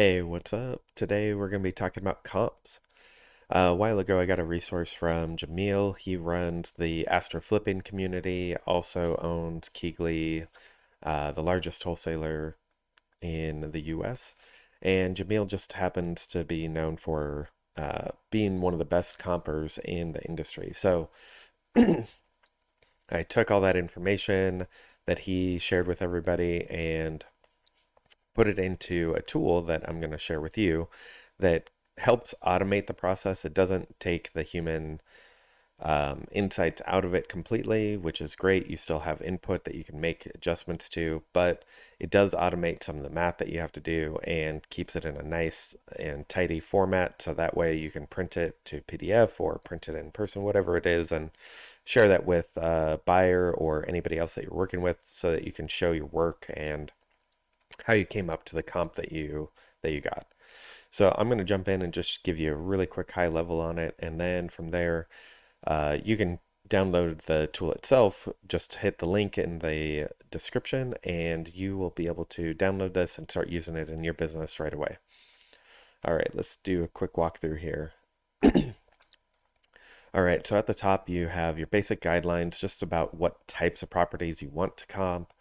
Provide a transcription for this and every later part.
Hey, what's up? Today we're going to be talking about comps. A while ago, I got a resource from Jamil. He runs the Astro Flipping community, also owns Keegly, the largest wholesaler in the US. And Jamil just happens to be known for being one of the best compers in the industry. So I took all that information that he shared with everybody and put it into a tool that I'm going to share with you that helps automate the process. It doesn't take the human insights out of it completely, which is great. You still have input that you can make adjustments to, but it does automate some of the math that you have to do and keeps it in a nice and tidy format. So that way you can print it to PDF or print it in person, whatever it is, and share that with a buyer or anybody else that you're working with so that you can show your work and how you came up to the comp that you got. So I'm going to jump in and just give you a really quick high level on it, and then from there, you can download the tool itself. Just hit the link in the description, and you will be able to download this and start using it in your business right away. All right, let's do a quick walkthrough here. All right, so at the top you have your basic guidelines just about what types of properties you want to comp.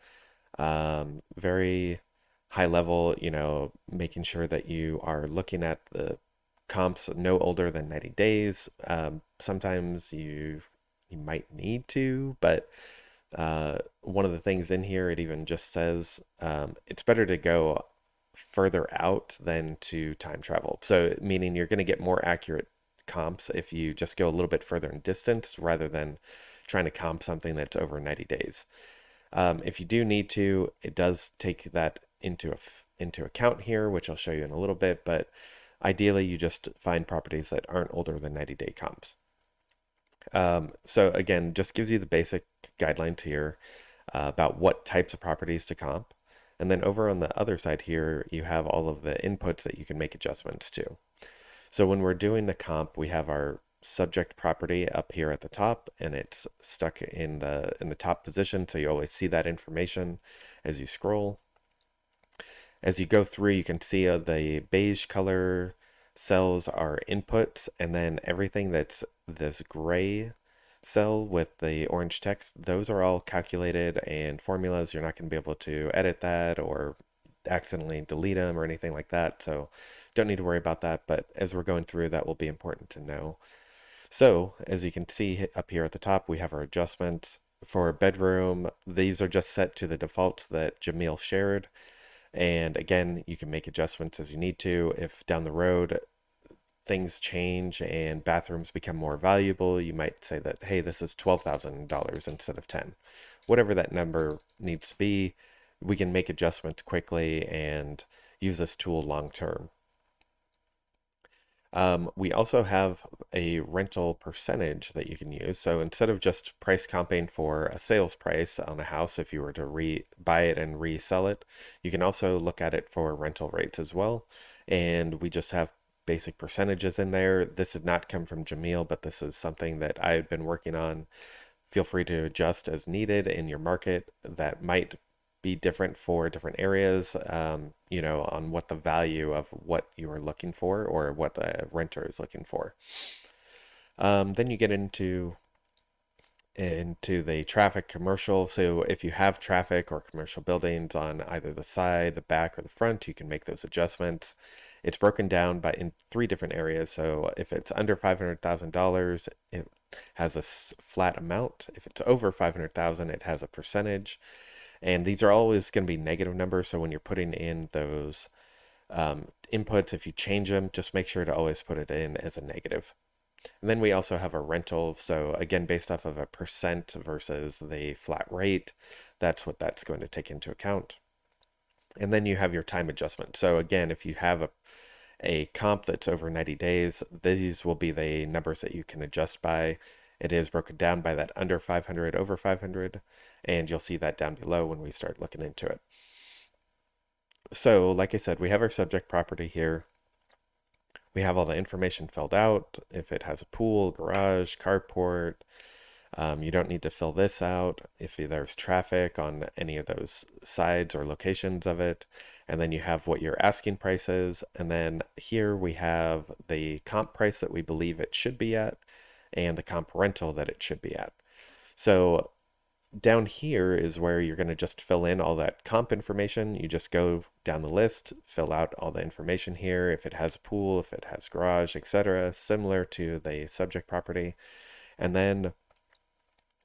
Very high level, making sure that you are looking at the comps no older than 90 days. Sometimes you might need to, but one of the things in here, it even just says it's better to go further out than to time travel. So meaning you're going to get more accurate comps if you just go a little bit further in distance rather than trying to comp something that's over 90 days. If you do need to, it does take that into account here, which I'll show you in a little bit, but ideally you just find properties that aren't older than 90-day comps. So again, just gives you the basic guidelines here about what types of properties to comp. And then over on the other side here, you have all of the inputs that you can make adjustments to. So when we're doing the comp, we have our subject property up here at the top, and it's stuck in the top position, so you always see that information as you scroll. As you go through, you can see the beige color cells are inputs, and then everything that's this gray cell with the orange text, those are all calculated and formulas. You're not going to be able to edit that or accidentally delete them or anything like that. So don't need to worry about that. But as we're going through, that will be important to know. So as you can see up here at the top, we have our adjustments for bedroom. These are just set to the defaults that Jamil shared. And again, you can make adjustments as you need to. If down the road things change and bathrooms become more valuable, you might say that, hey, this is $12,000 instead of 10. Whatever that number needs to be, we can make adjustments quickly and use this tool long term. We also have a rental percentage that you can use. So instead of just price comping for a sales price on a house, if you were to buy it and resell it, you can also look at it for rental rates as well. And we just have basic percentages in there. This did not come from Jamil, but this is something that I've been working on. Feel free to adjust as needed in your market. That might be different for different areas, on what the value of what you are looking for or what the renter is looking for. Then you get into the traffic commercial. So if you have traffic or commercial buildings on either the side, the back, or the front, you can make those adjustments. It's broken down in three different areas. So if it's under $500,000, it has a flat amount. If it's over 500,000, it has a percentage. And these are always going to be negative numbers. So when you're putting in those inputs, if you change them, just make sure to always put it in as a negative. And then we also have a rental. So again, based off of a percent versus the flat rate, that's what that's going to take into account. And then you have your time adjustment. So again, if you have a comp that's over 90 days, these will be the numbers that you can adjust by. It is broken down by that under 500, over 500, and you'll see that down below when we start looking into it. So like I said, we have our subject property here. We have all the information filled out. If it has a pool, garage, carport, You don't need to fill this out if there's traffic on any of those sides or locations of it. And then you have what your asking price is. And then here we have the comp price that we believe it should be at and the comp rental that it should be at. So down here is where you're going to just fill in all that comp information. You just go down the list, fill out all the information here, if it has a pool, if it has garage, etc., similar to the subject property. And then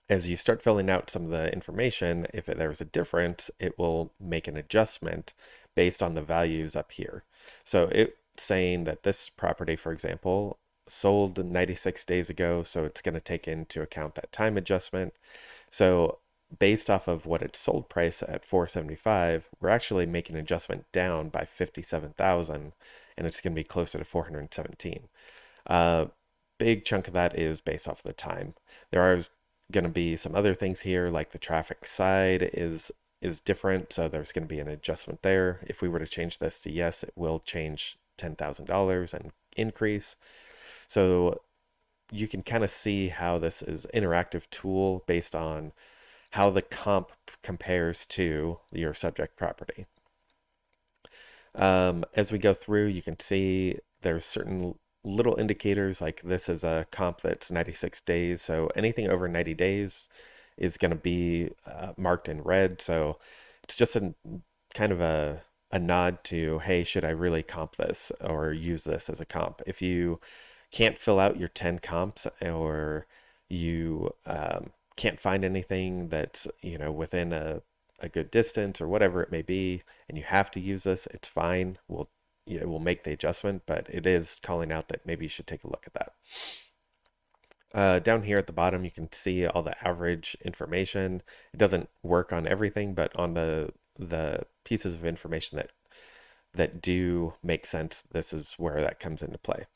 as you start filling out some of the information, if there's a difference, it will make an adjustment based on the values up here. So it's saying that this property, for example, sold 96 days ago, so it's going to take into account that time adjustment. So based off of what its sold price at 475, we're actually making an adjustment down by 57,000, and it's going to be closer to 417. Big chunk of that is based off of the time. There are going to be some other things here, like the traffic side is different, so there's going to be an adjustment there. If we were to change this to yes, it will change $10,000 and increase. So you can kind of see how this is an interactive tool based on how the comp compares to your subject property. As we go through, you can see there's certain little indicators, like this is a comp that's 96 days. So anything over 90 days is going to be marked in red. So it's just a kind of a nod to, hey, should I really comp this or use this as a comp? If you can't fill out your 10 comps, or you can't find anything that's, within a good distance or whatever it may be, and you have to use this, it's fine. We'll make the adjustment, but it is calling out that maybe you should take a look at that. Down here at the bottom, you can see all the average information. It doesn't work on everything, but on the pieces of information that do make sense, this is where that comes into play.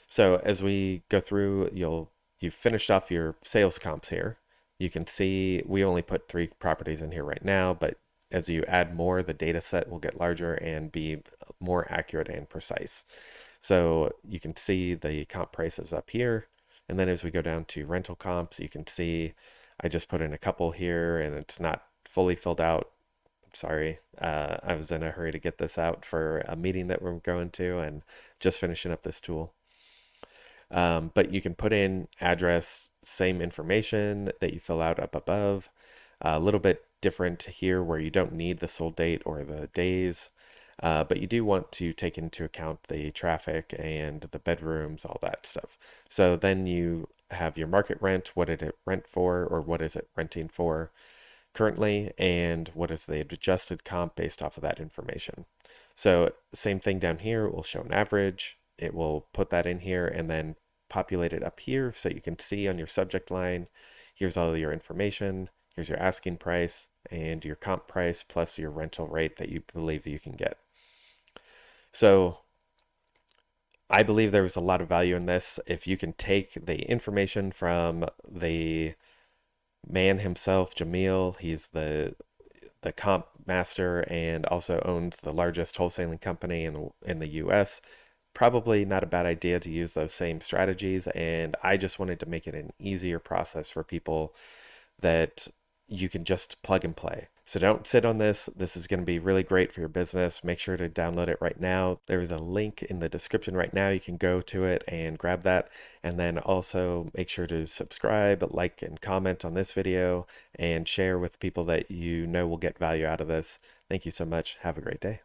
So as we go through, you've finished off your sales comps here. You can see we only put 3 properties in here right now, but as you add more, the data set will get larger and be more accurate and precise. So you can see the comp prices up here. And then as we go down to rental comps, you can see I just put in a couple here and it's not fully filled out. Sorry, I was in a hurry to get this out for a meeting that we're going to and just finishing up this tool. But you can put in address, same information that you fill out up above. A little bit different here where you don't need the sold date or the days, but you do want to take into account the traffic and the bedrooms, all that stuff. So then you have your market rent, what did it rent for, or what is it renting for currently, and what is the adjusted comp based off of that information. So same thing down here, it will show an average. It will put that in here and then populate it up here so you can see on your subject line, here's all your information, here's your asking price and your comp price plus your rental rate that you believe you can get. So I believe there was a lot of value in this. If you can take the information from the man himself, Jamil, he's the comp master and also owns the largest wholesaling company in the US. Probably not a bad idea to use those same strategies, and I just wanted to make it an easier process for people that you can just plug and play. So don't sit on this. This is going to be really great for your business. Make sure to download it right now. There is a link in the description right now. You can go to it and grab that. And then also make sure to subscribe, like, and comment on this video and share with people that you know will get value out of this. Thank you so much. Have a great day.